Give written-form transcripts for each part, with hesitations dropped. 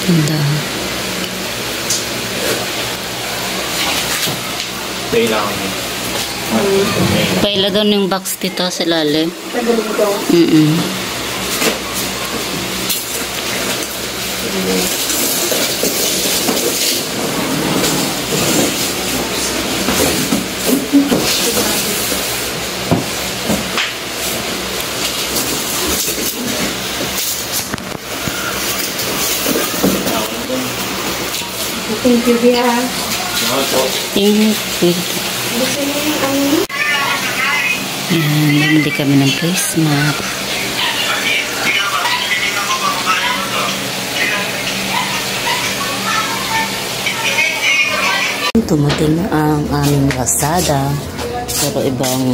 Ganda. Paila doon yung box dito sa lalim. Thank you, Bia. Hindi kami ng placemat. Tumating ang aming Lazada. Pero ibang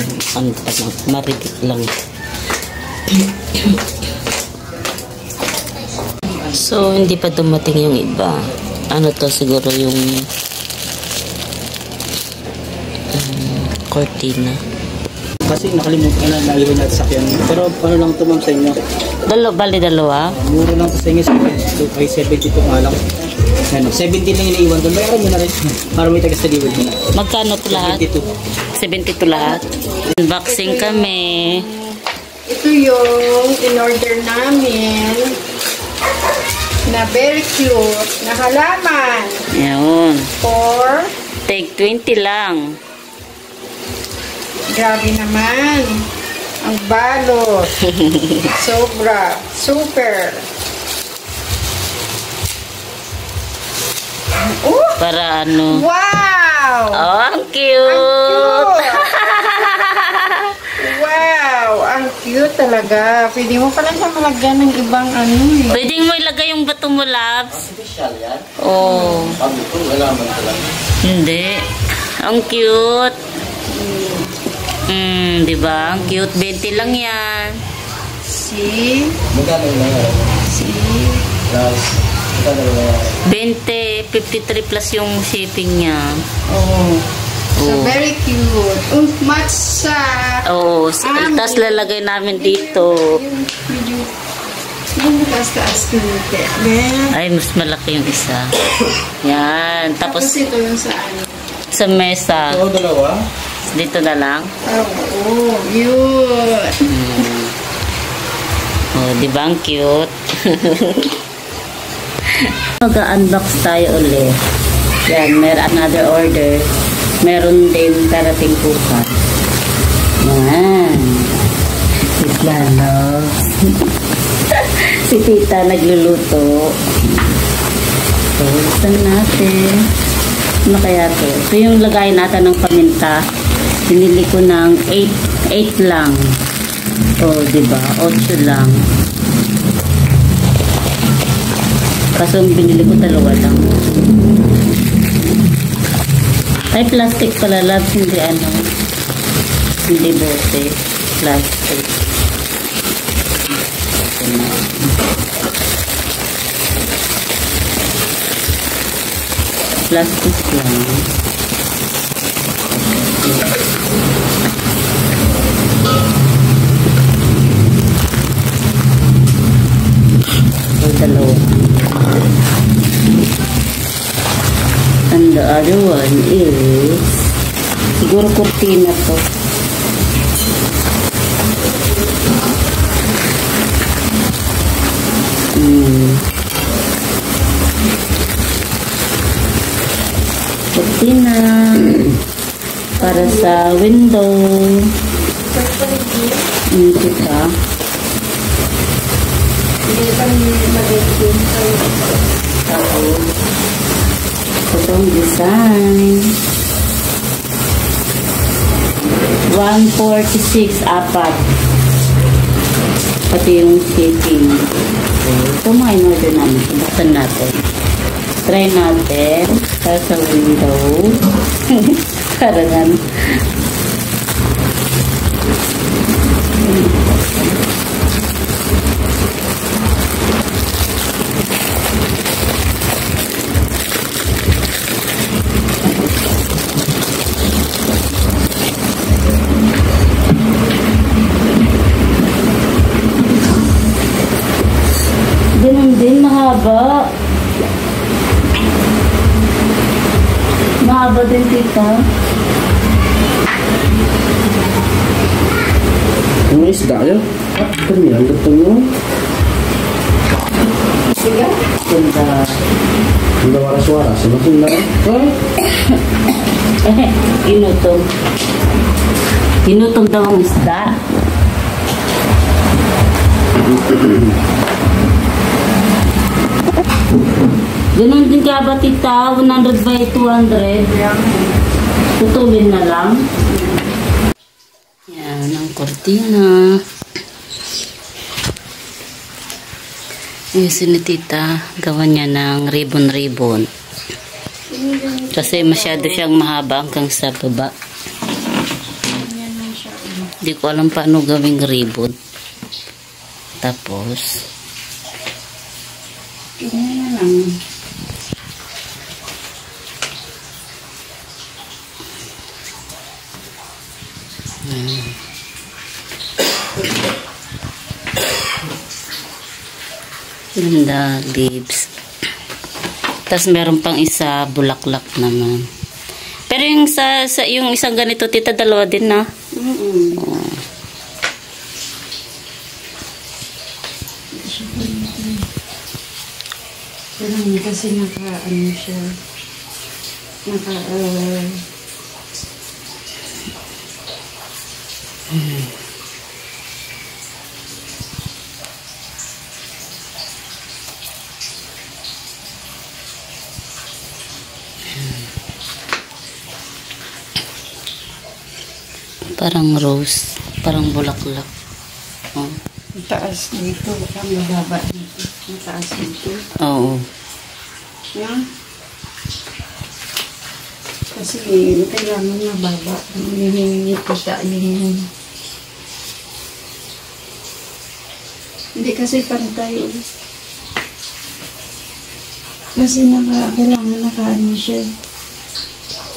maritik lang. So, hindi pa dumating yung iba. Ano to, siguro yung cortina. Kasi nakalimutan na naiwan natin sa sakyan. Pero paano lang ito ma'am sa inyo? Bali dalawa? Mura lang ito sa inyo. Ay 72 nga lang. Ano, 17 lang yung naiwan doon. Bayaran nyo na rin. Para may tagas sa liwid nyo na. Magkano ito lahat? 72 lahat. Unboxing kami. Ito yung in-order namin na very cute na halaman. Yun. For Take 20 lang. grabe naman. Ang balot. Sobra. Super. Para ano? Wow! Oh, ang cute! Wow! Ang cute talaga. Pwede mo pala siya malagyan ng ibang ano eh. Pwede mo ilagay yung bato mo, Labs. Artificial yan? Oh. Sabi ko, wala man talaga. Hindi. Ang cute. Diba? Ang cute. 20 lang yan. See? Magkano yung nangyari? See? Plus, magkano yung nangyari? 20, 53 plus yung shipping niya. Oh. So, Oh. very cute. Match sa... Oo. Tapos lalagay namin dito. Yung video. Yung mataas-taas kinite. Then, Ay, mas malaki yung isa. Yan. tapos Tapos ito yung sa ano. sa mesa. Oo, dalawa. Dito na lang. Oo, yun. Oh, di ba ang cute? Mag-unbox tayo ulit. Yan, meron another order. Meron din darating bukas. Yan. Itlano. Si tita nagluluto. So, buksan natin. Ano kaya to? Ito yung lagay natin ng paminta. Pinili ko ng 8 lang. Oh, diba? 8 lang. Kaso ang binili ko 2 lang. Ay, plastic pala, labs. Hindi ano. Hindi bote. Plastic. Plastic lang. Dalawa. And the other one is siguro kurtina to. Kurtina para sa window. Kita. Hindi pa nilagay Tapos, itong design. 146 apat. Pati yung shipping. Ito mga in-order namin. Buksan natin. Try natin. Para sa window. Karangan. Ganun din, mahaba. Mahaba din, tita. Ang isda yun? Ito yan, ito yun. Sige. Ganda. Ang waras-waras. Ano na? Inutong. Inutong daw ang isda. Ganun din ka ba, tita? 100 by 200. Tutulin na lang. Yan ang kortina. Yung sinitita, gawa niya ng ribbon-ribbon. Kasi masyado siyang mahaba hanggang sa baba. Hindi ko alam paano gawing ribbon. Tapos, ganyan na lang. Ganda, leaves. Tapos meron pang isa, bulaklak naman. Pero yung yung isang ganito, tita, dalawa din na. Oh. Pero kasi naka-ano siya. Parang rose. Parang bulaklak. Oh. Taas dito. Ang mababa dito. Mataas dito. Oo. Yan. Kasi kailangan mababa. Hinihingi ko siya. Hindi kasi pantay. Kasi kailangan nakaano siya.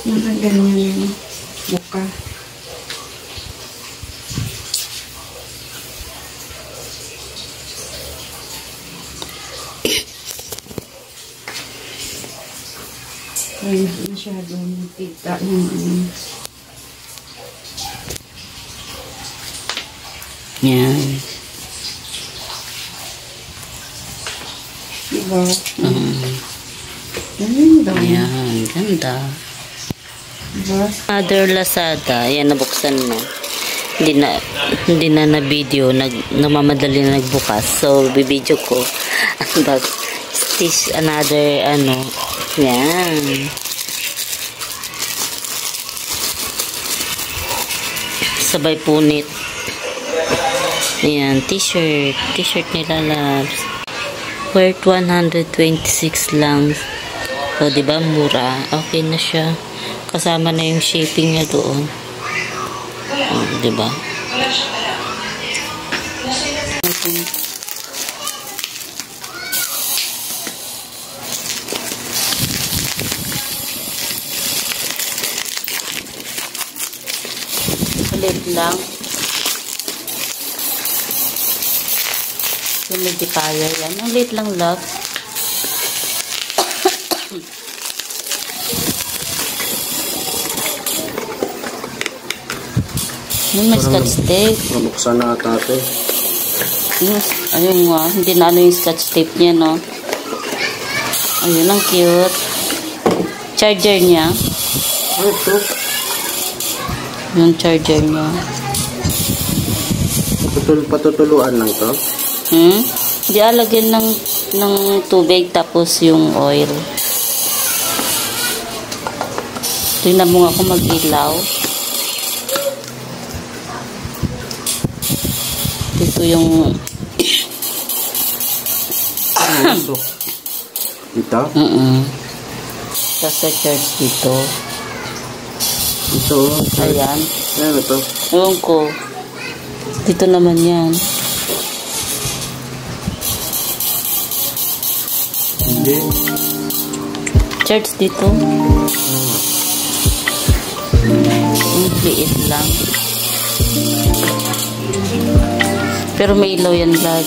Nakaganyan yung buka. Ay, masyadong kita yung Yan. diba? Ayan, ganda. Diba? Other Lazada, ayan, nabuksan mo. Hindi na video, namamadali na nagbukas. So, bibidyo ko. But, stitch another, yan. Sabay punit. Ayan, t-shirt. T-shirt nila, loves. Worth 126 lang. So, diba, mura. Okay na siya. Kasama na yung shipping niya doon. Oh, diba? Ulit lang. Humidifier yan. Ang late lang, love. May scotch tape. Mabuksan na ata ito. Ayun nga, hindi na yung scotch tape niya, no? Ayun, ang cute. Charger niya. Ito. Yung charger niya. Patutuluan lang to. Hindi, alagyan ng tubig tapos yung oil. Tingnan mo nga kung mag-ilaw. Ito yung Ito? Tapos sa church dito. Ito. Ayan. Ayan ito. Ewan ko. Dito naman yan. Hindi. Church dito. Ang liit lang. Pero may ilaw yan, vlog.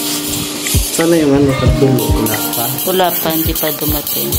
Sana yung pagtulo. Wala pa. Wala pa, hindi pa dumating.